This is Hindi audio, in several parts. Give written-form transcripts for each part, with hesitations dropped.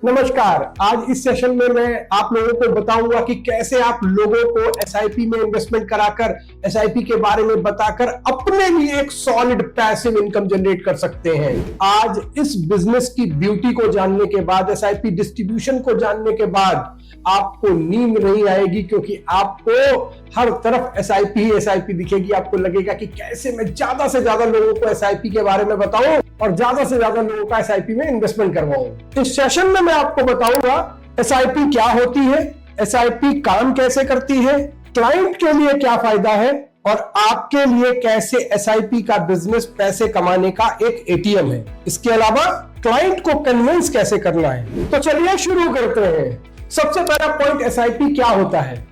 नमस्कार। आज इस सेशन में मैं आप लोगों को बताऊंगा कि कैसे आप लोगों को एसआईपी में इन्वेस्टमेंट कराकर, एसआईपी के बारे में बताकर अपने लिए एक सॉलिड पैसिव इनकम जनरेट कर सकते हैं। आज इस बिजनेस की ब्यूटी को जानने के बाद, एसआईपी डिस्ट्रीब्यूशन को जानने के बाद आपको नींद नहीं आएगी, क्योंकि आपको हर तरफ एसआईपी दिखेगी। आपको लगेगा कि कैसे मैं ज्यादा से ज्यादा लोगों को एसआईपी के बारे में बताऊं और ज्यादा से ज्यादा लोगों का एसआईपी में इन्वेस्टमेंट करवाऊं। इस सेशन में मैं आपको बताऊंगा एसआईपी क्या होती है, एसआईपी काम कैसे करती है, क्लाइंट के लिए क्या फायदा है और आपके लिए कैसे एसआईपी का बिजनेस पैसे कमाने का एक एटीएम है। इसके अलावा क्लाइंट को कन्विंस कैसे करना है। तो चलिए शुरू करते हैं। सबसे पहला पॉइंट, एसआईपी क्या होता है।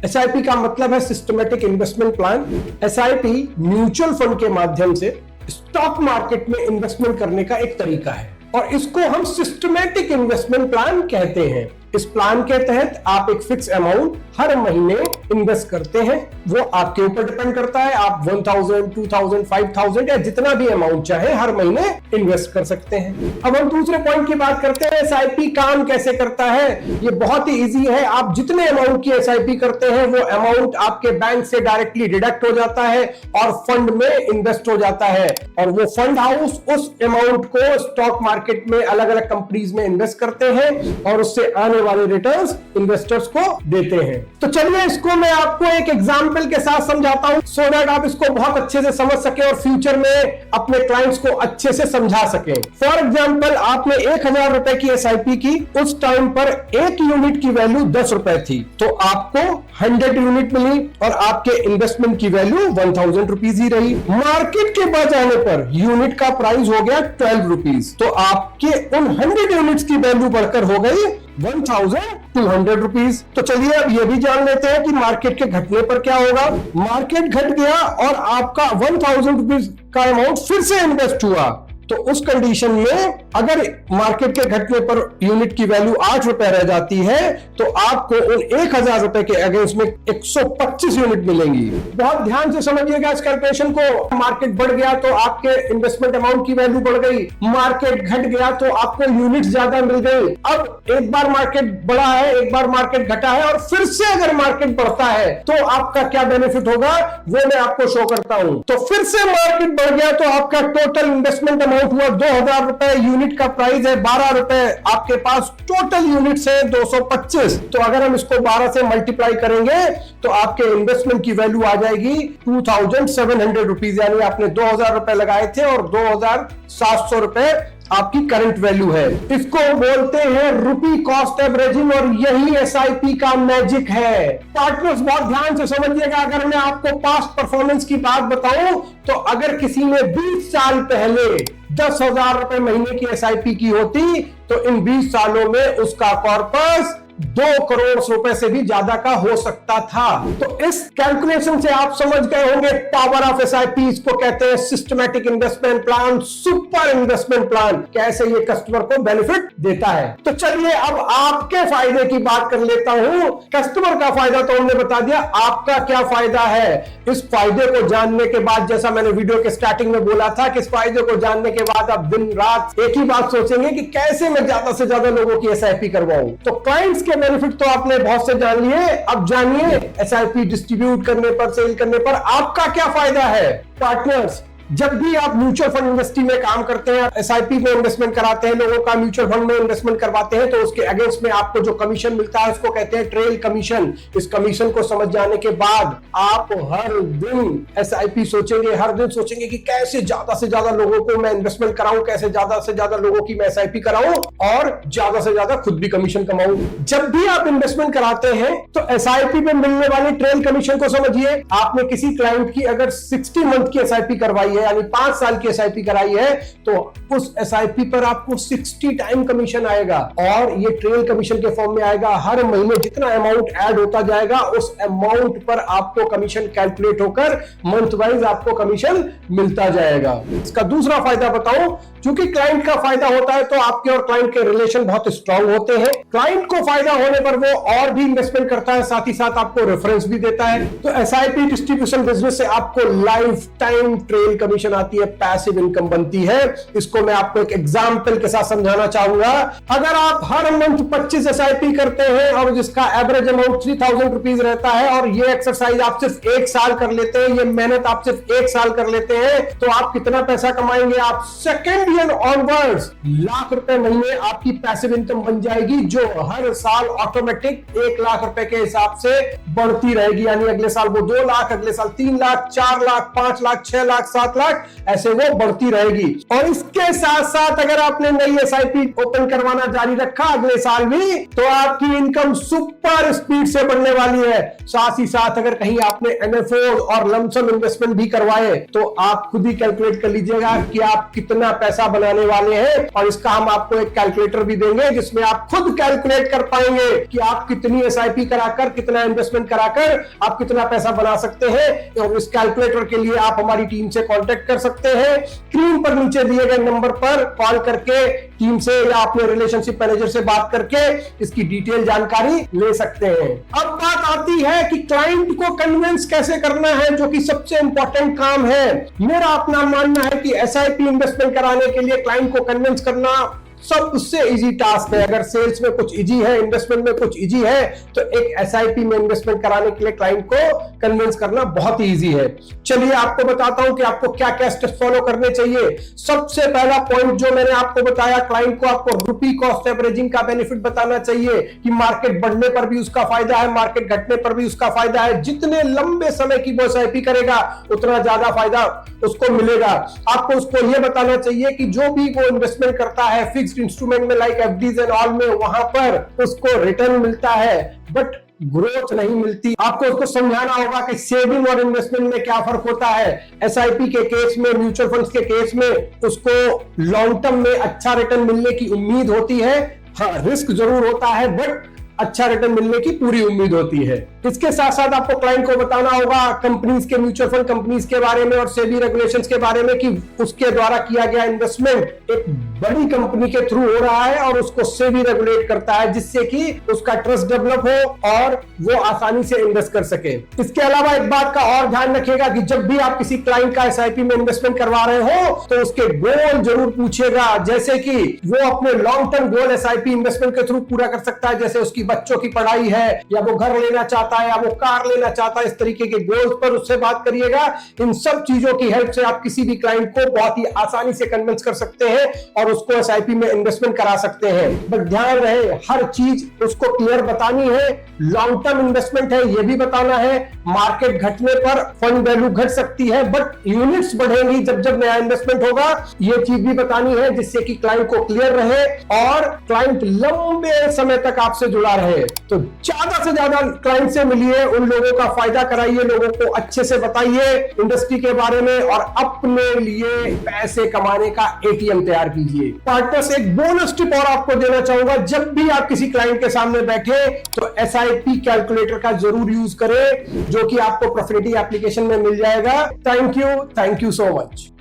एसआईपी का मतलब है systematic investment plan. SIP mutual fund के माध्यम से स्टॉक मार्केट में इन्वेस्टमेंट करने का एक तरीका है और इसको हम सिस्टमैटिक इन्वेस्टमेंट प्लान कहते हैं। इस प्लान के तहत आप एक फिक्स अमाउंट हर महीने इन्वेस्ट करते हैं। वो आपके ऊपर डिपेंड करता है, आप 1000, 2000, 5000 या जितना भी अमाउंट चाहे हर महीने इन्वेस्ट कर सकते हैं। अब हम दूसरे पॉइंट की बात करते हैं, एसआईपी काम कैसे करता है। ये बहुत ही इजी है। आप जितने अमाउंट की एसआईपी करते हैं वो अमाउंट आपके बैंक से डायरेक्टली डिडक्ट हो जाता है और फंड में इन्वेस्ट हो जाता है और वो फंड हाउस उस अमाउंट को स्टॉक मार्केट में अलग अलग कंपनीज में इन्वेस्ट करते हैं और उससे आने वाले रिटर्न्स इन्वेस्टर्स को देते हैं। तो चलिए इसको मैं आपको एक एग्जांपल के साथ समझाता हूं, सो दैट आप इसको बहुत अच्छे से समझ सके और फ्यूचर में अपने क्लाइंट्स को अच्छे से समझा सके। फॉर एग्जांपल, आपने 1000 रुपए की एसआईपी की, उस टाइम पर एक यूनिट की वैल्यू 10 रुपए थी, तो आपको 100 यूनिट मिली और आपके इन्वेस्टमेंट की वैल्यू 1000 रुपीज ही रही। मार्केट के बाद जाने पर यूनिट का प्राइस हो गया 12 रुपीज, तो आपके उन 100 यूनिट्स की वैल्यू बढ़कर हो गई 1200 रुपीज। तो चलिए अब ये भी जान लेते हैं कि मार्केट के घटने पर क्या होगा। मार्केट घट गया और आपका 1000 रुपीज का अमाउंट फिर से इन्वेस्ट हुआ, तो उस कंडीशन में अगर मार्केट के घटने पर यूनिट की वैल्यू 8 रुपए रह जाती है तो आपको उन 1000 रुपए के अगेंस्ट में 125 यूनिट मिलेंगी। बहुत ध्यान से समझिएगा इस कैलकुलेशन को। मार्केट बढ़ गया तो आपके इन्वेस्टमेंट अमाउंट की वैल्यू बढ़ गई, मार्केट घट गया तो आपको यूनिट ज्यादा मिल गई। अब एक बार मार्केट बढ़ा है, एक बार मार्केट घटा है और फिर से अगर मार्केट बढ़ता है तो आपका क्या बेनिफिट होगा वो मैं आपको शो करता हूं। तो फिर से मार्केट बढ़ गया तो आपका टोटल इन्वेस्टमेंट हुआ 2000 रुपए, यूनिट का प्राइस है 12 रुपए, आपके पास टोटल यूनिट्स है 225। तो अगर हम इसको 12 से मल्टीप्लाई करेंगे तो आपके इन्वेस्टमेंट की वैल्यू आ जाएगी 2700 रुपीज, यानी आपने 2000 रुपए लगाए थे और 2700 रुपए आपकी करंट वैल्यू है। इसको बोलते हैं रुपी कॉस्ट एवरेजिंग और यही एसआईपी का मैजिक है। पार्टनर्स बहुत ध्यान से समझिएगा। अगर मैं आपको पास्ट परफॉर्मेंस की बात बताऊं तो अगर किसी ने 20 साल पहले 10,000 रुपए महीने की एसआईपी की होती तो इन 20 सालों में उसका कॉर्पस 2 करोड़ रुपए से भी ज्यादा का हो सकता था। तो इस कैलकुलेशन से आप समझ गए होंगे पावर ऑफ एसआईपी। इसको कहते हैं systematic investment plan, super investment plan, कैसे ये कस्टमर को बेनिफिट देता है। तो चलिए अब आपके फायदे की बात कर लेता हूं। कस्टमर का फायदा तो हमने बता दिया, आपका क्या फायदा है। इस फायदे को जानने के बाद, जैसा मैंने वीडियो के स्टार्टिंग में बोला था कि इस फायदे को जानने के बाद आप दिन रात एक ही बात सोचेंगे कि कैसे मैं ज्यादा से ज्यादा लोगों की एसआईपी करवाऊं। तो क्लाइंट्स के बेनिफिट तो आपने बहुत से जान लिए, अब जानिए एसआईपी डिस्ट्रीब्यूट करने पर, सेल करने पर आपका क्या फायदा है। पार्टनर्स, जब भी आप म्यूचुअल फंड इंडस्ट्री में काम करते हैं, एसआईपी में इन्वेस्टमेंट कराते हैं लोगों का, म्यूचुअल फंड में इन्वेस्टमेंट करवाते हैं, तो उसके अगेंस्ट में आपको जो कमीशन मिलता है उसको कहते हैं ट्रेल कमीशन। इस कमीशन को समझ जाने के बाद आप हर दिन एसआईपी सोचेंगे, हर दिन सोचेंगे कि कैसे ज्यादा से ज्यादा लोगों को मैं इन्वेस्टमेंट कराऊं, कैसे ज्यादा से ज्यादा लोगों की मैं एसआईपी कराऊं और ज्यादा से ज्यादा खुद भी कमीशन कमाऊं। जब भी आप इन्वेस्टमेंट कराते हैं तो एसआईपी में मिलने वाली ट्रेल कमीशन को समझिए। आपने किसी क्लाइंट की अगर 60 मंथ की एसआईपी करवाई है, यानी 5 साल की एसआईपी कराई है, तो उस एसआईपी पर आपको 60 टाइम कमीशन आएगा और ये ट्रेल कमीशन के फॉर्म में आएगा। हर महीने जितना अमाउंट ऐड होता जाएगा उस अमाउंट पर आपको कमीशन कैलकुलेट होकर मंथ वाइज आपको कमीशन मिलता जाएगा। इसका दूसरा फायदा बताऊं, क्योंकि क्लाइंट का फायदा होता है तो आपके और क्लाइंट के रिलेशन बहुत स्ट्रांग होते हैं। क्लाइंट को फायदा होने पर वो और भी इन्वेस्टमेंट करता है, साथ ही साथ आपको रेफरेंस भी देता है। तो एसआईपी डिस्ट्रीब्यूशन बिजनेस से आपको लाइफ टाइम ट्रेल कमीशन आती है, पैसिव इनकम बनती है। इसको मैं आपको एक एग्जांपल के साथ समझाना चाहूंगा। अगर आप हर मंथ 25 एसआईपी करते हैं और जिसका एवरेज अमाउंट 3000 रुपीज रहता है और ये एक्सरसाइज आप सिर्फ 1 साल कर लेते हैं, ये मेहनत आप सिर्फ 1 साल कर लेते हैं, तो आप कितना पैसा कमाएंगे? आप सेकेंड ईयर ऑनवर्ड्स लाख रुपए महीने आपकी पैसिव इनकम बन जाएगी, जो हर साल ऑटोमेटिक 1 लाख रुपए के हिसाब से बढ़ती रहेगी। यानी अगले साल वो 2 लाख, अगले साल 3 लाख, 4 लाख, 5 लाख, 6 लाख, 7 लाख, ऐसे वो बढ़ती रहेगी। और इसके साथ साथ अगर आपने नई एसआईपी ओपन करवाना जारी रखा अगले साल भी, तो आपकी इनकम सुपर स्पीड से बढ़ने वाली है। साथ ही साथ अगर कहीं आपने एमएफओ और लमसम इन्वेस्टमेंट भी करवाए तो आप खुद ही कैलकुलेट कर लीजिएगा कि आप कितना पैसा बनाने वाले हैं। और इसका हम आपको एक कैलकुलेटर भी देंगे जिसमें आप खुद कैलकुलेट कर पाएंगे कि आप कितनी एसआईपी कराकर, कितना इन्वेस्टमेंट कराकर आप कितना पैसा बना सकते हैं। और इस कैलकुलेटर के लिए आप हमारी टीम से कांटेक्ट कर सकते हैं। स्क्रीन पर नीचे दिए गए नंबर पर कॉल करके टीम से या अपने रिलेशनशिप मैनेजर से बात करके इसकी डिटेल जानकारी ले सकते हैं। अब बात आती है कि क्लाइंट को कन्विंस कैसे करना है, जो कि सबसे इंपॉर्टेंट काम है। मेरा अपना मानना है कि एसआईपी इन्वेस्टमेंट कराने के लिए क्लाइंट को कन्विंस करना सबसे इजी टास्क है। अगर सेल्स में कुछ इजी है, इन्वेस्टमेंट में कुछ इजी है, तो एक एसआईपी में इन्वेस्टमेंट कराने के लिए क्लाइंट को कन्विंस करना बहुत ही इजी है। चलिए आपको बताता हूं कि आपको क्या क्या स्टेप्स फॉलो करने चाहिए। सबसे पहला पॉइंट जो मैंने आपको बताया, क्लाइंट को आपको रुपी कॉस्ट एवरेजिंग का बेनिफिट बताना चाहिए कि मार्केट बढ़ने पर भी उसका फायदा है, मार्केट घटने पर भी उसका फायदा है। जितने लंबे समय की वो एसआईपी करेगा उतना ज्यादा फायदा उसको मिलेगा। आपको उसको यह बताना चाहिए कि जो भी वो इन्वेस्टमेंट करता है फिक्स्ड इंस्ट्रूमेंट में, लाइक एफडीज एंड ऑल में, वहां पर उसको रिटर्न मिलता है बट ग्रोथ नहीं मिलती। आपको उसको समझाना होगा कि सेविंग और इन्वेस्टमेंट में क्या फर्क होता है। एसआईपी के केस में, म्यूचुअल फंड्स के केस में उसको लॉन्ग टर्म में अच्छा रिटर्न मिलने की उम्मीद होती है। हाँ, रिस्क जरूर होता है बट अच्छा रिटर्न मिलने की पूरी उम्मीद होती है। इसके साथ साथ आपको क्लाइंट को बताना होगा कंपनीज के, म्यूचुअल फंड कंपनीज के बारे में और सेबी रेगुलेशंस के बारे में कि उसके द्वारा किया गया इन्वेस्टमेंट एक बड़ी कंपनी के थ्रू हो रहा है और उसको सेबी रेगुलेट करता है, जिससे कि उसका ट्रस्ट डेवलप हो और वो आसानी से इन्वेस्ट कर सके। इसके अलावा एक बात का और ध्यान रखिएगा कि जब भी आप किसी क्लाइंट का एसआईपी में इन्वेस्टमेंट करवा रहे हो तो उसके गोल जरूर पूछिएगा। जैसे कि वो अपने long term goal SIP investment के थ्रू पूरा कर सकता है, जैसे उसकी बच्चों की पढ़ाई है, या वो घर लेना चाहता है, या वो कार लेना चाहता है। इस तरीके के गोल्स पर उससे बात करिएगा। इन सब चीजों की हेल्प से आप किसी भी क्लाइंट को बहुत ही आसानी से कन्विंस कर सकते हैं और उसको एसआईपी में इन्वेस्टमेंट करा सकते हैं। बट ध्यान रहे, हर चीज उसको क्लियर बतानी है। लॉन्ग टर्म इन्वेस्टमेंट है ये भी बताना है। मार्केट घटने पर फंड वैल्यू घट सकती है बट यूनिट्स बढ़ेंगी जब जब नया इन्वेस्टमेंट होगा, ये चीज भी बतानी है, जिससे कि क्लाइंट को क्लियर रहे और क्लाइंट लंबे समय तक आपसे जुड़ा रहे। तो ज्यादा से ज्यादा क्लाइंट से मिलिए, उन लोगों का फायदा कराइए, लोगों को अच्छे से बताइए इंडस्ट्री के बारे में और अपने लिए पैसे कमाने का एटीएम तैयार कीजिए। पार्टनर्स, एक बोनस टिप और आपको देना चाहूंगा, जब भी आप किसी क्लाइंट के सामने बैठे तो एसआईपी कैलकुलेटर का जरूर यूज करें, जो कि आपको प्रॉफिटेटी एप्लीकेशन में मिल जाएगा। Thank you so much.